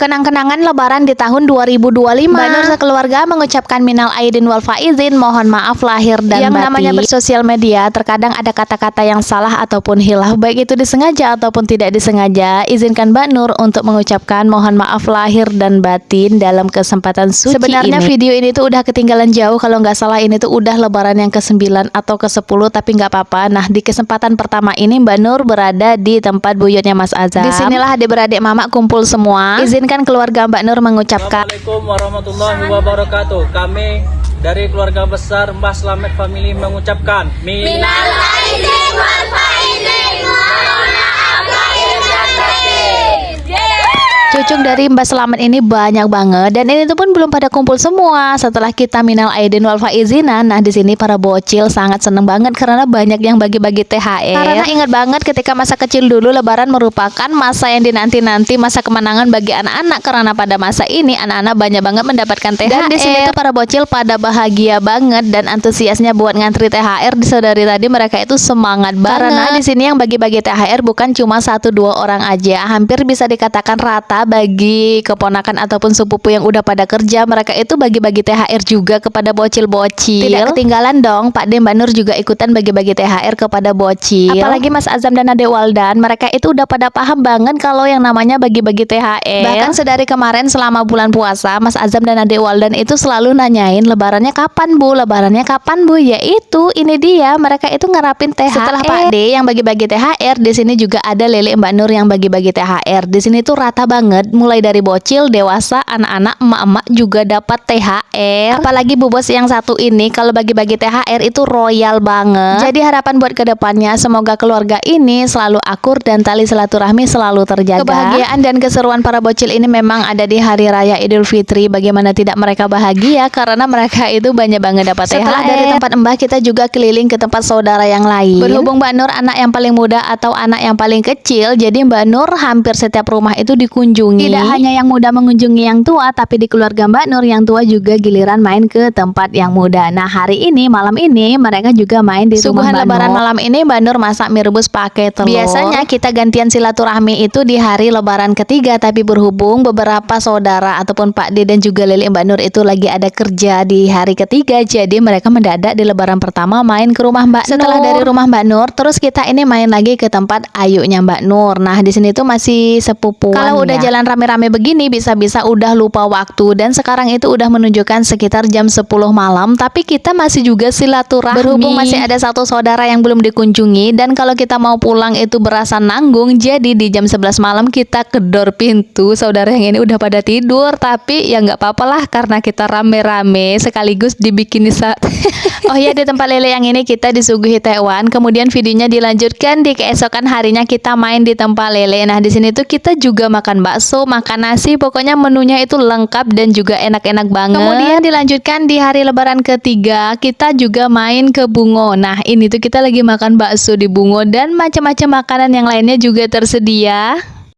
Kenang-kenangan Lebaran di tahun 2025. Mbak Nur sekeluarga mengucapkan minal aidin wal faizin, mohon maaf lahir dan batin. Yang namanya bersosial media, terkadang ada kata-kata yang salah ataupun hilaf, baik itu disengaja ataupun tidak disengaja. Izinkan Mbak Nur untuk mengucapkan mohon maaf lahir dan batin dalam kesempatan suci Sebenarnya ini. Video ini tuh udah ketinggalan jauh, kalau nggak salah ini tuh udah Lebaran yang ke-9 atau ke-10, tapi nggak apa-apa. Nah, di kesempatan pertama ini Mbak Nur berada di tempat buyutnya Mas Azam. Disinilah adik-beradik mama kumpul semua. Izinkan keluarga Mbak Nur mengucapkan Assalamualaikum warahmatullahi wabarakatuh. Kami dari keluarga besar Mbah Slamet Family mengucapkan minal aidin wal faizin, mohon maaf lahir dan batin. cucuk dari Mbak Slamet ini banyak banget, dan ini tuh pun belum pada kumpul semua. Setelah kita minal aidin wal faizinan, nah di sini para bocil sangat seneng banget karena banyak yang bagi-bagi THR. Karena ingat banget ketika masa kecil dulu Lebaran merupakan masa yang dinanti-nanti, masa kemenangan bagi anak-anak, karena pada masa ini anak-anak banyak banget mendapatkan THR. Dan di sini tuh para bocil pada bahagia banget dan antusiasnya buat ngantri THR. Dari tadi mereka itu semangat banget. Karena di sini yang bagi-bagi THR bukan cuma 1-2 orang aja, hampir bisa dikatakan rata bagi keponakan ataupun sepupu yang udah pada kerja. Mereka itu bagi-bagi THR juga kepada bocil-bocil. Tidak ketinggalan dong, Pak De Mbak Nur juga ikutan bagi-bagi THR kepada bocil. Apalagi Mas Azam dan Adek Waldan, mereka itu udah pada paham banget kalau yang namanya bagi-bagi THR. Bahkan sedari kemarin selama bulan puasa, Mas Azam dan Adek Waldan itu selalu nanyain lebarannya kapan Bu, lebarannya kapan Bu. Yaitu ini dia, mereka itu ngerapin THR. Setelah Pak De yang bagi-bagi THR, di sini juga ada Lele Mbak Nur yang bagi-bagi THR. Di sini tuh rata banget, mulai dari bocil, dewasa, anak-anak, emak-emak juga dapat THR. Apalagi Bu Bos yang satu ini kalau bagi-bagi THR itu royal banget. Jadi harapan buat kedepannya semoga keluarga ini selalu akur dan tali silaturahmi selalu terjaga. Kebahagiaan dan keseruan para bocil ini memang ada di hari raya Idul Fitri. Bagaimana tidak mereka bahagia karena mereka itu banyak banget dapat THR. Setelah dari tempat Mbah, kita juga keliling ke tempat saudara yang lain. Berhubung Mbak Nur anak yang paling muda atau anak yang paling kecil, jadi Mbak Nur hampir setiap rumah itu dikunjungi. Tidak hanya yang muda mengunjungi yang tua, tapi di keluarga Mbak Nur yang tua juga giliran main ke tempat yang muda. Nah, hari ini, malam ini mereka juga main di rumah Mbak Nur. Lebaran malam ini Mbak Nur masak mie rebus pakai telur. Biasanya kita gantian silaturahmi itu di hari Lebaran ketiga, tapi berhubung beberapa saudara ataupun Pak D dan juga Lili Mbak Nur itu lagi ada kerja di hari ketiga, jadi mereka mendadak di Lebaran pertama main ke rumah Mbak Nur. Setelah dari rumah Mbak Nur, terus kita ini main lagi ke tempat ayunya Mbak Nur. Nah, di sini tuh masih sepupuan. Kalau udah jalan rame-rame begini bisa-bisa udah lupa waktu, dan sekarang itu udah menunjukkan sekitar jam 10 malam, tapi kita masih juga silaturahmi. Berhubung masih ada satu saudara yang belum dikunjungi, dan kalau kita mau pulang itu berasa nanggung, jadi di jam 11 malam kita kedor pintu. Saudara yang ini udah pada tidur, tapi ya nggak apa-apa lah karena kita rame-rame sekaligus dibikini Oh ya, di tempat Lele yang ini kita disuguhi tewan, kemudian videonya dilanjutkan di keesokan harinya kita main di tempat Lele. Nah, di sini tuh kita juga makan bakso, makan nasi, pokoknya menunya itu lengkap dan juga enak-enak banget. Kemudian dilanjutkan di hari Lebaran ketiga, kita juga main ke Bungo. Nah, ini tuh kita lagi makan bakso di Bungo dan macam-macam makanan yang lainnya juga tersedia.